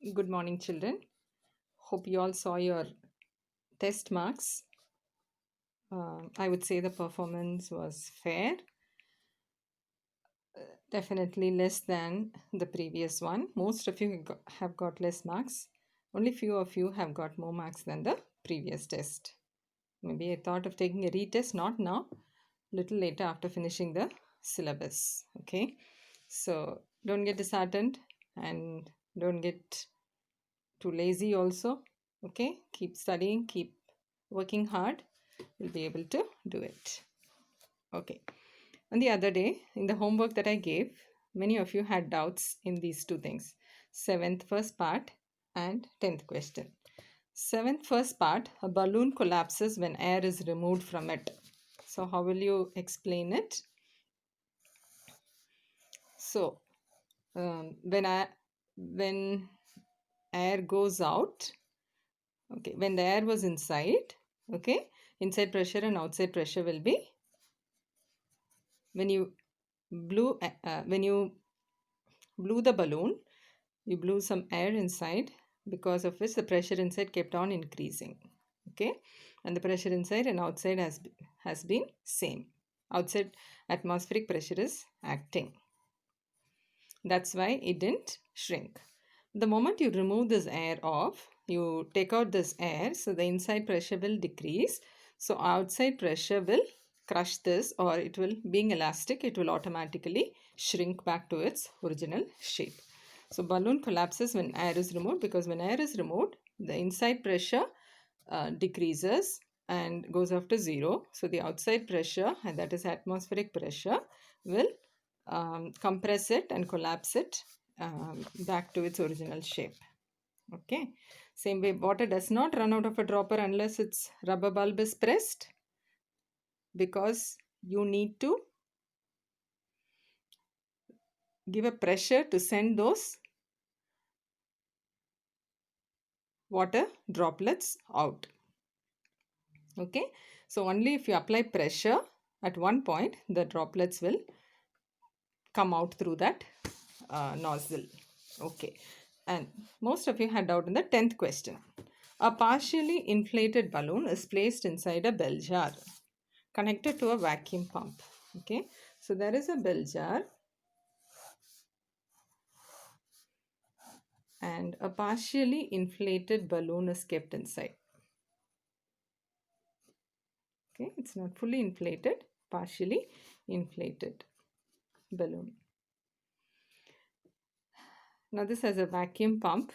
Good morning, children. Hope you all saw your test marks. I would say the performance was fair, definitely less than the previous one. Most of you have got less marks. Only few of you have got more marks than the previous test. Maybe I thought of taking a retest, not now, little later after finishing the syllabus. Okay, so don't get disheartened and don't get too lazy also. Okay, keep studying, keep working hard. You'll be able to do it. Okay. On the other day, in the homework that I gave, many of you had doubts in these two things: seventh first part and 10th question. Seventh first part, a balloon collapses when air is removed from it. So how will you explain it? So when air goes out, okay, when the air was inside, okay, inside pressure and outside pressure will be, when you blew the balloon, you blew some air inside, because of which the pressure inside kept on increasing. Okay, and the pressure inside and outside has been same. Outside atmospheric pressure is acting. That's why it didn't shrink. The moment you remove this air off, you take out this air, so the inside pressure will decrease. So outside pressure will crush this, or it will, being elastic, it will automatically shrink back to its original shape. So balloon collapses when air is removed, because when air is removed, the inside pressure decreases and goes up to zero. So the outside pressure, and that is atmospheric pressure, will compress it and collapse it back to its original shape. Okay. Same way, water does not run out of a dropper unless its rubber bulb is pressed, because you need to give a pressure to send those water droplets out. Okay. So only if you apply pressure at one point, the droplets will come out through that nozzle. Okay, and most of you had doubt in the 10th question. A partially inflated balloon is placed inside a bell jar connected to a vacuum pump. Okay, so there is a bell jar and a partially inflated balloon is kept inside. Okay, it's not fully inflated, partially inflated balloon. Now this has a vacuum pump.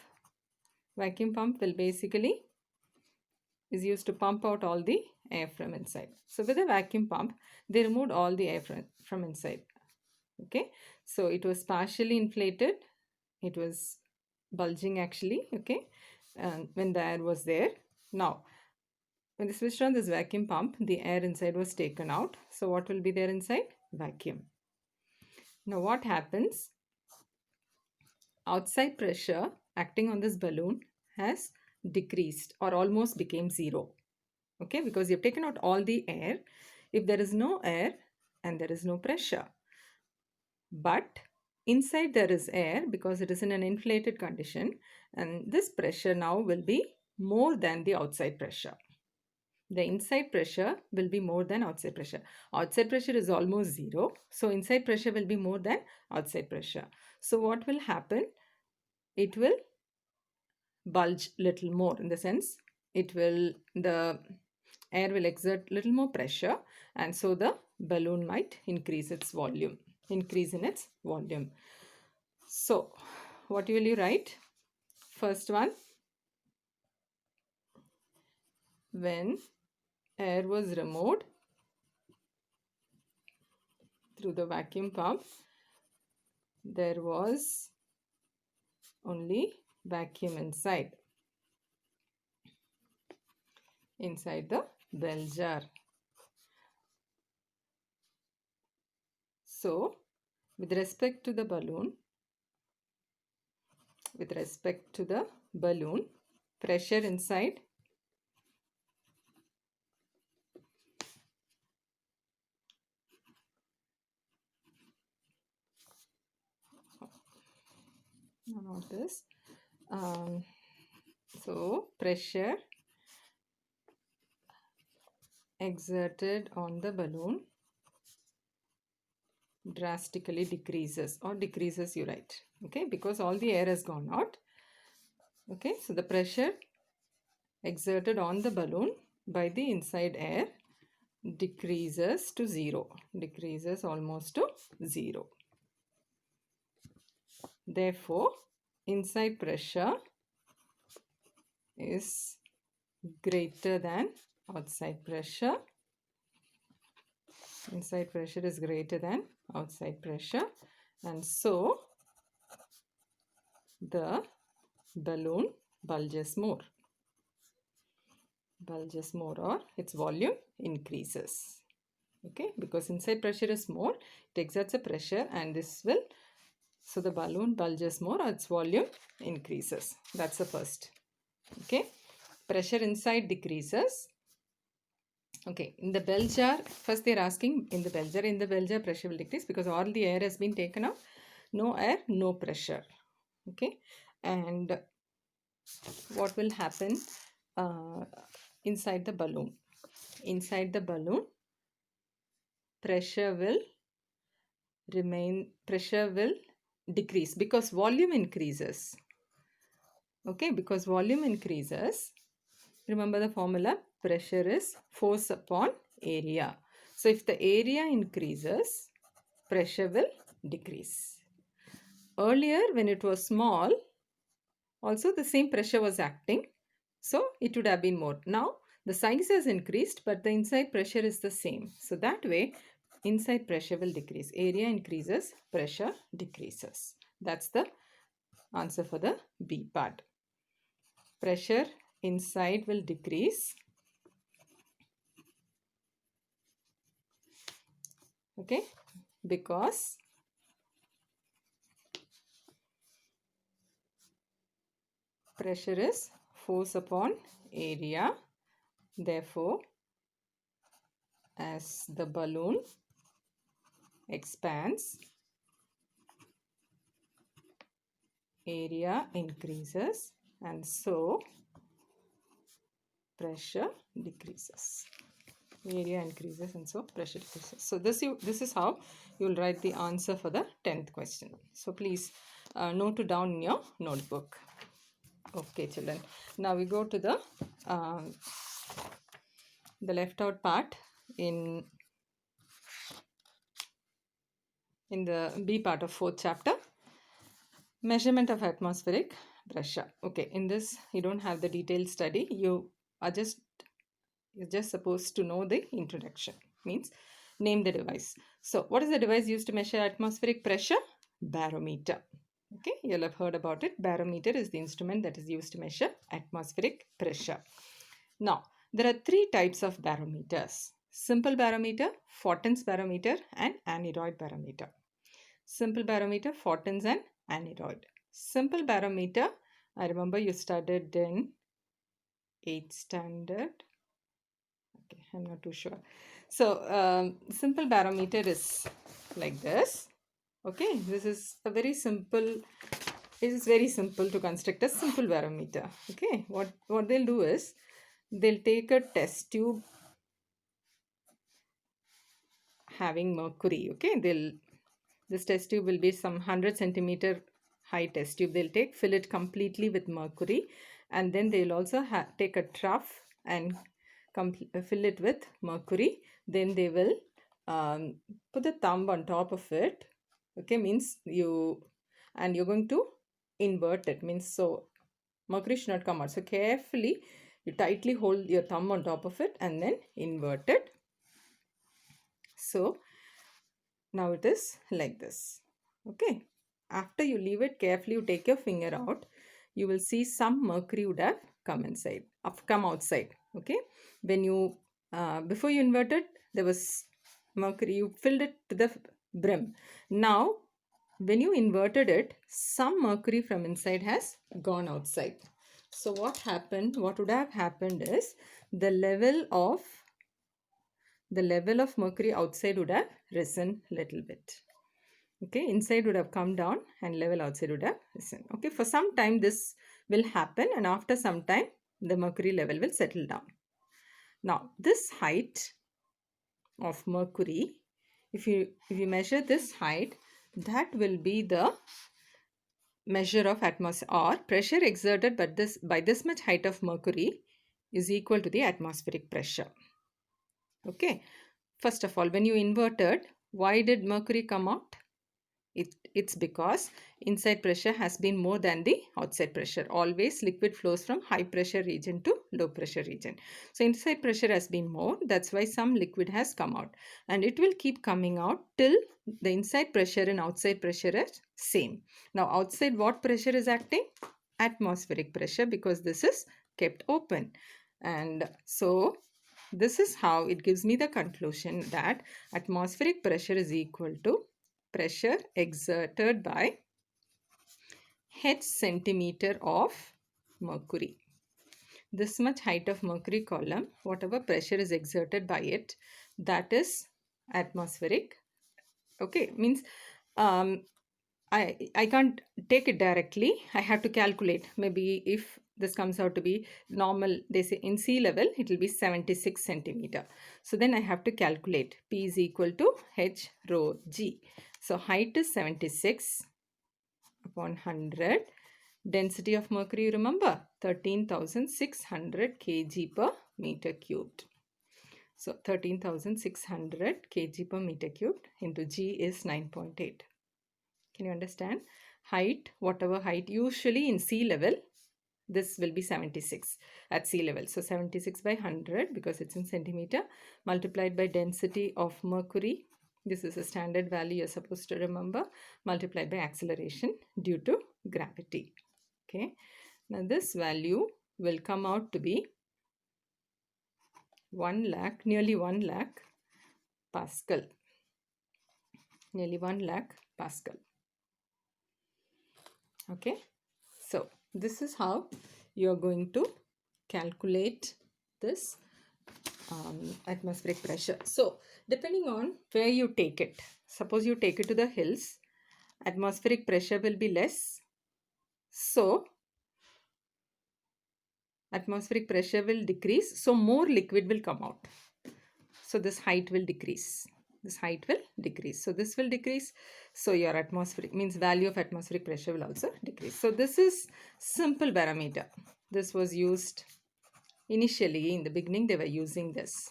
Vacuum pump will basically is used to pump out all the air from inside. So with a vacuum pump, they removed all the air from inside. Okay, so it was partially inflated, it was bulging actually. Okay, and when the air was there, now when they switched on this vacuum pump, the air inside was taken out. So what will be there inside? Vacuum. Now what happens? Outside pressure acting on this balloon has decreased or almost became zero. Okay, because you've taken out all the air. If there is no air and there is no pressure, but inside there is air, because it is in an inflated condition, and this pressure now will be more than the outside pressure. The inside pressure will be more than outside pressure. Outside pressure is almost zero, so inside pressure will be more than outside pressure. So what will happen? It will bulge little more, in the sense the air will exert little more pressure, and so the balloon might increase in its volume. So what will you write? First one, when air was removed through the vacuum pump, there was only vacuum inside the bell jar. So with respect to the balloon, pressure inside not this So pressure exerted on the balloon drastically decreases, or decreases, you write, okay, because all the air has gone out. Okay, so the pressure exerted on the balloon by the inside air decreases to zero, decreases almost to zero. Therefore, inside pressure is greater than outside pressure. Inside pressure is greater than outside pressure, and so the balloon bulges more. Bulges more, or its volume increases. Okay, because inside pressure is more, it exerts a pressure, and this will, so the balloon bulges more or its volume increases. That's the first. Okay, pressure inside decreases. Okay, in the bell jar, first they're asking in the bell jar pressure will decrease because all the air has been taken out. No air, no pressure. Okay, and what will happen inside the balloon? Inside the balloon, pressure will decrease because volume increases. Okay, because volume increases, remember the formula, pressure is force upon area. So if the area increases, pressure will decrease. Earlier when it was small, also the same pressure was acting, so it would have been more. Now the size has increased but the inside pressure is the same, so that way inside pressure will decrease. Area increases, pressure decreases. That's the answer for the B part. Pressure inside will decrease. Okay, because pressure is force upon area. Therefore, as the balloon expands, area increases, and so pressure decreases. Area increases and so pressure decreases. So this is how you will write the answer for the 10th question. So please note it down in your notebook. Okay, children. Now we go to the left out part in the B part of 4th chapter. Measurement of atmospheric pressure. Okay, in this you don't have the detailed study. You're just supposed to know the introduction. Means name the device. So what is the device used to measure atmospheric pressure? Barometer. Okay, you'll have heard about it. Barometer is the instrument that is used to measure atmospheric pressure. Now, there are 3 types of barometers. Simple barometer, Fortin's barometer, and Aniroid barometer. Simple barometer, Fortin's and Aniroid. Simple barometer, I remember you studied in 8th standard. Okay, I'm not too sure. So, simple barometer is like this. Okay, this is a very simple, it is very simple to construct a simple barometer. Okay, what they'll do is, they'll take a test tube having mercury. Okay, this test tube will be some 100 centimeter high test tube. They'll fill it completely with mercury, and then they'll also take a trough and fill it with mercury. Then they will put the thumb on top of it. Okay, means you're going to invert it, means so mercury should not come out. So carefully you tightly hold your thumb on top of it and then invert it. So now it is like this. Okay, after you leave it carefully, you take your finger out, you will see some mercury would have come outside. Okay, when you before you inverted, there was mercury, you filled it to the brim. Now when you inverted it, some mercury from inside has gone outside. So what would have happened is, the level of mercury outside would have risen little bit. Okay, inside would have come down and level outside would have risen. Okay, for some time will happen, and after some time the mercury level will settle down. Now this height of mercury, if you measure this height, that will be the measure of atmosphere or pressure exerted by this much height of mercury is equal to the atmospheric pressure. Okay, first of all, when you inverted, why did mercury come out? It's because inside pressure has been more than the outside pressure. Always liquid flows from high pressure region to low pressure region. So inside pressure has been more. That's why some liquid has come out. And it will keep coming out till the inside pressure and outside pressure is same. Now outside what pressure is acting? Atmospheric pressure, because this is kept open. And so this is how it gives me the conclusion that atmospheric pressure is equal to pressure exerted by h centimeter of mercury. This much height of mercury column, whatever pressure is exerted by it, that is atmospheric. Okay, means I can't take it directly. I have to calculate. Maybe if this comes out to be normal, they say in sea level, it will be 76 centimeter. So then I have to calculate P is equal to H rho G. So height is 76 upon 100. Density of mercury, remember, 13,600 kg per meter cubed. So 13,600 kg per meter cubed into G is 9.8. Can you understand? Height, whatever height, usually in sea level, this will be 76 at sea level. So 76 by 100, because it's in centimeter, multiplied by density of mercury. This is a standard value you're supposed to remember, multiplied by acceleration due to gravity. Okay. Now this value will come out to be 1 lakh, nearly 1 lakh Pascal. Nearly 1 lakh Pascal. Okay. So this is how you are going to calculate this atmospheric pressure. So depending on where you take it, suppose you take it to the hills, atmospheric pressure will be less. So atmospheric pressure will decrease. So more liquid will come out. So this height will decrease. This height will decrease. So this will decrease. So your atmospheric means value of atmospheric pressure will also decrease. So this is simple barometer. This was used initially in the beginning. They were using this.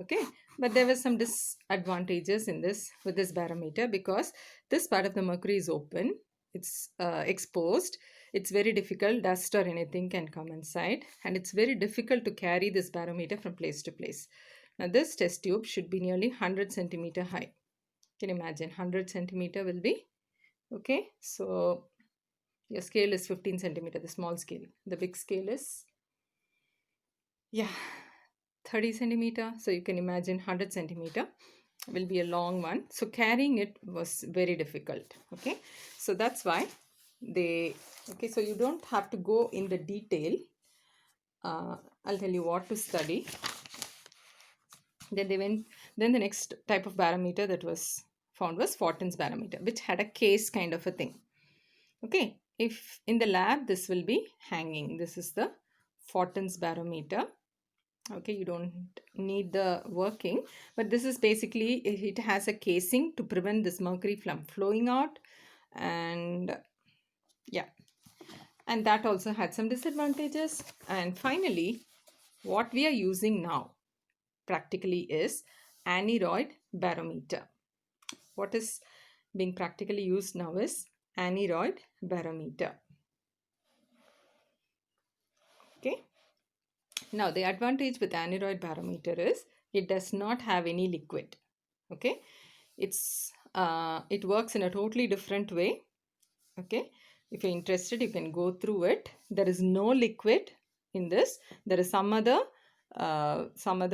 Okay, but there were some disadvantages in this with this barometer, because this part of the mercury is open. It's exposed. It's very difficult. Dust or anything can come inside, and it's very difficult to carry this barometer from place to place. Now this test tube should be nearly 100 centimeter high. Can you imagine? 100 centimeter will be, okay, so your scale is 15 centimeter, the small scale. The big scale is, yeah, 30 centimeter. So you can imagine 100 centimeter will be a long one. So carrying it was very difficult. Okay, so that's why they, okay, so you don't have to go in the detail. I'll tell you what to study. Then the next type of barometer that was found was Fortin's barometer, which had a case kind of a thing. Okay, if in the lab this will be hanging. This is the Fortin's barometer. Okay, you don't need the working, but this is basically, it has a casing to prevent this mercury from flowing out, and yeah, and that also had some disadvantages. And finally, what we are using now practically is Aniroid Barometer. What is being practically used now is Aniroid Barometer. Okay. Now the advantage with Aniroid Barometer is it does not have any liquid. Okay. It works in a totally different way. Okay. If you're interested, you can go through it. There is no liquid in this. There is some other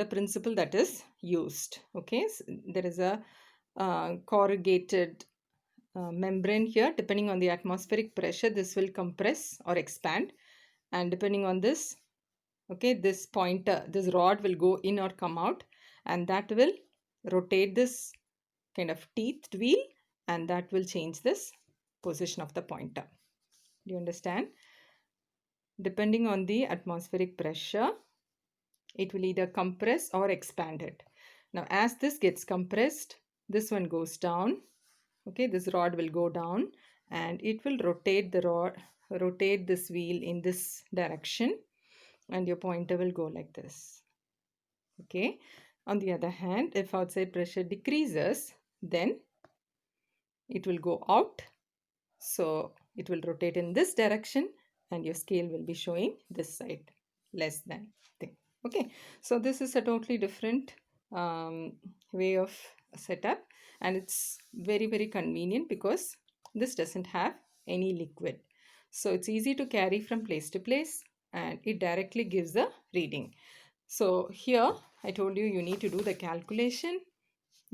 principle that is used. Okay, so there is a corrugated membrane here. Depending on the atmospheric pressure, this will compress or expand, and depending on this, okay, this pointer, this rod will go in or come out, and that will rotate this kind of teethed wheel, and that will change this position of the pointer. Do you understand? Depending on the atmospheric pressure, it will either compress or expand it. Now, as this gets compressed, this one goes down. Okay, this rod will go down and it will rotate the rod, rotate this wheel in this direction, and your pointer will go like this. Okay, on the other hand, if outside pressure decreases, then it will go out. So it will rotate in this direction and your scale will be showing this side, less than thing. Okay, so this is a totally different way of setup, and it's very convenient because this doesn't have any liquid. So it's easy to carry from place to place and it directly gives a reading. So here I told you, you need to do the calculation.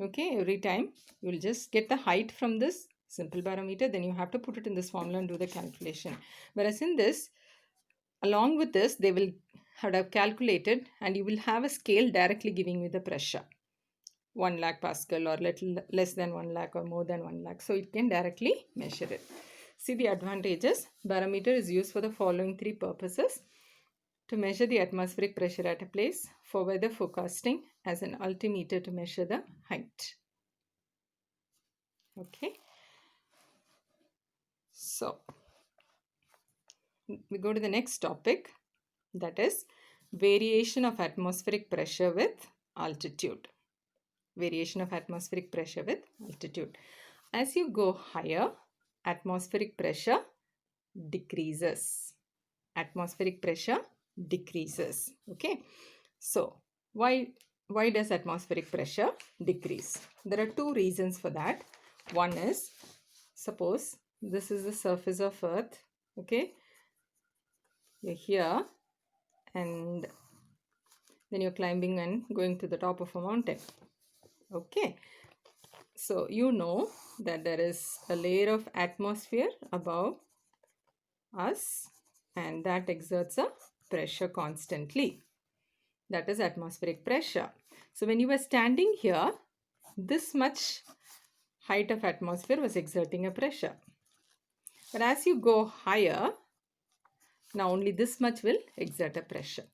Okay, every time you will just get the height from this simple barometer, then you have to put it in this formula and do the calculation. Whereas in this, along with this, they will have calculated and you will have a scale directly giving you the pressure. 1 lakh Pascal or little less than 1 lakh or more than 1 lakh. So it can directly measure it. See the advantages. Barometer is used for the following 3 purposes: to measure the atmospheric pressure at a place, for weather forecasting, as an altimeter to measure the height. Okay. So we go to the next topic, that is variation of atmospheric pressure with altitude. Variation of atmospheric pressure with altitude. As you go higher, atmospheric pressure decreases. Atmospheric pressure decreases. Okay. So why does atmospheric pressure decrease? There are 2 reasons for that. One is, suppose this is the surface of Earth. Okay. You're here and then you're climbing and going to the top of a mountain. Okay. So you know that there is a layer of atmosphere above us and that exerts a pressure constantly. That is atmospheric pressure. So when you were standing here, this much height of atmosphere was exerting a pressure. But as you go higher, now only this much will exert a pressure.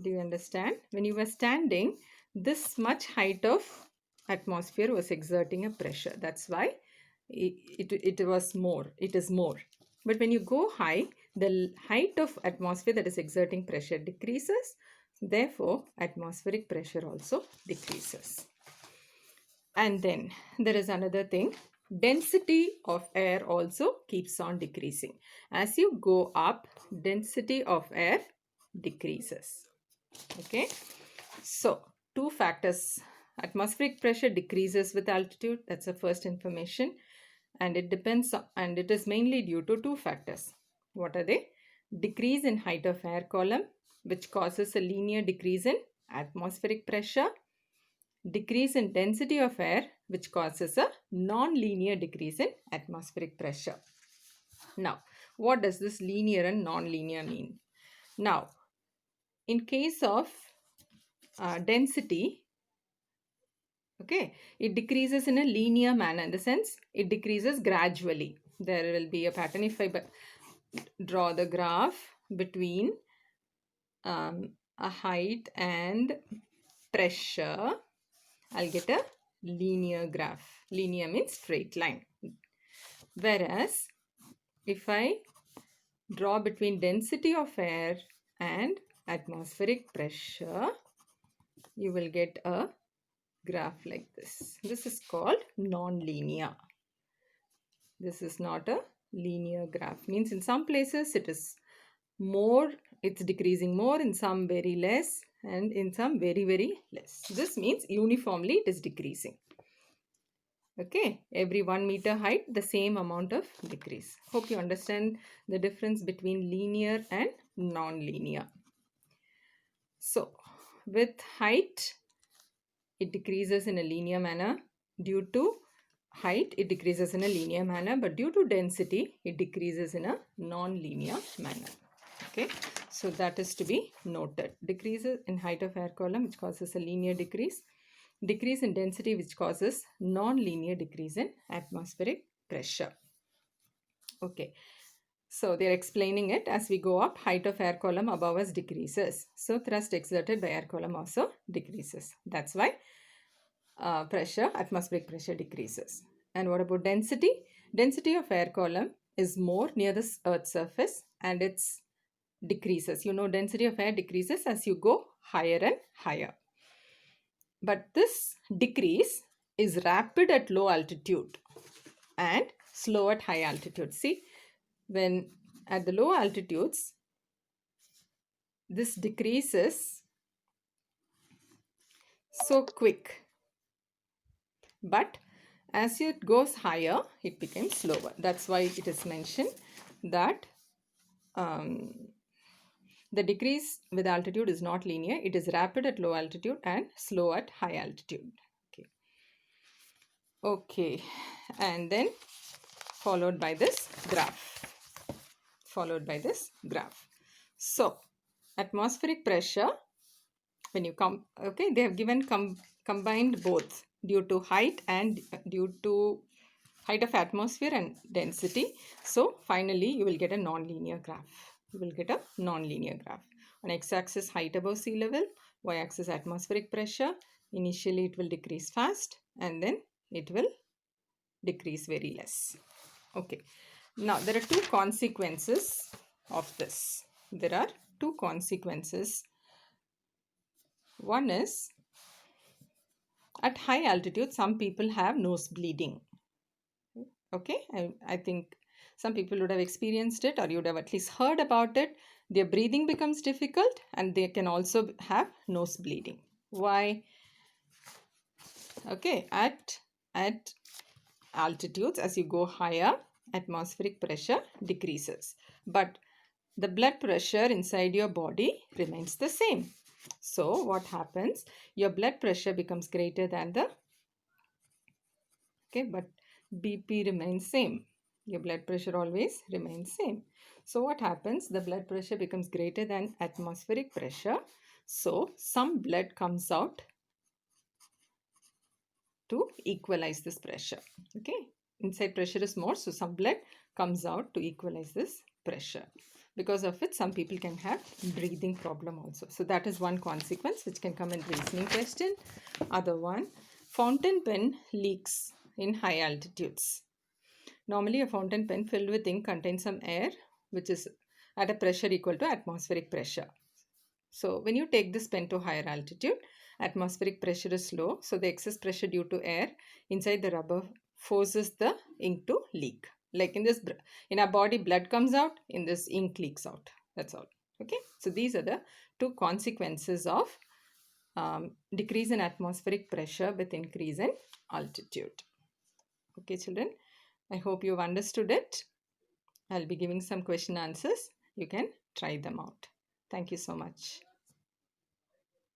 Do you understand? When you were standing, this much height of atmosphere was exerting a pressure. That's why it was more. It is more. But when you go high, the height of atmosphere that is exerting pressure decreases. Therefore, atmospheric pressure also decreases. And then there is another thing. Density of air also keeps on decreasing. As you go up, density of air decreases. Okay. So, 2 factors. Atmospheric pressure decreases with altitude. That's the first information. And it depends and it is mainly due to 2 factors. What are they? Decrease in height of air column, which causes a linear decrease in atmospheric pressure. Decrease in density of air, which causes a non-linear decrease in atmospheric pressure. Now, what does this linear and non-linear mean? Now, in case of density, okay, it decreases in a linear manner, in the sense it decreases gradually. There will be a pattern. If I draw the graph between a height and pressure, I'll get a linear graph. Linear means straight line. Whereas if I draw between density of air and atmospheric pressure, you will get a graph like this. This is called non-linear. This is not a linear graph. Means in some places it is more, it's decreasing more, in some very less, and in some very less. This means uniformly it is decreasing. Okay, every 1 meter height, the same amount of decrease. Hope you understand the difference between linear and non-linear. So, with height, it decreases in a linear manner. Due to height, it decreases in a linear manner, but due to density, it decreases in a non-linear manner. Okay, so that is to be noted. Decreases in height of air column, which causes a linear decrease. Decrease in density, which causes non-linear decrease in atmospheric pressure. Okay, So they're explaining it as we go up, height of air column above us decreases. So thrust exerted by air column also decreases. That's why atmospheric pressure decreases. And what about density? Density of air column is more near the Earth's surface and it's decreases. You know, density of air decreases as you go higher and higher. But this decrease is rapid at low altitude and slow at high altitude. See, when at the low altitudes, this decreases so quick, but as it goes higher, it becomes slower. That's why it is mentioned that the decrease with altitude is not linear. It is rapid at low altitude and slow at high altitude. Okay, and then followed by this graph. So, atmospheric pressure, when you come, okay, they have given combined both due to height and due to height of atmosphere and density. So, finally, you will get a non-linear graph. On x-axis, height above sea level, y-axis, atmospheric pressure. Initially, it will decrease fast and then it will decrease very less. Okay. Now, there are two consequences of this. One is, at high altitude, some people have nose bleeding. Okay, I think some people would have experienced it, or you would have at least heard about it. Their breathing becomes difficult and they can also have nose bleeding. Why? Okay, at altitudes, as you go higher, atmospheric pressure decreases, but the blood pressure inside your body remains the same. So what happens? Your blood pressure becomes greater than the, okay, but BP remains same. Your blood pressure always remains same. So what happens? The blood pressure becomes greater than atmospheric pressure. So some blood comes out to equalize this pressure. Okay, inside pressure is more, so some blood comes out to equalize this pressure. Because of it, some people can have breathing problem also. So that is one consequence which can come in reasoning question. Other one, fountain pen leaks in high altitudes. Normally a fountain pen filled with ink contains some air which is at a pressure equal to atmospheric pressure. So when you take this pen to higher altitude, atmospheric pressure is low. So the excess pressure due to air inside the rubber forces the ink to leak. Like in our body, blood comes out, in this ink leaks out. That's all. Okay. So these are the two consequences of decrease in atmospheric pressure with increase in altitude. Okay, children. I hope you've understood it. I'll be giving some question answers. You can try them out. Thank you so much.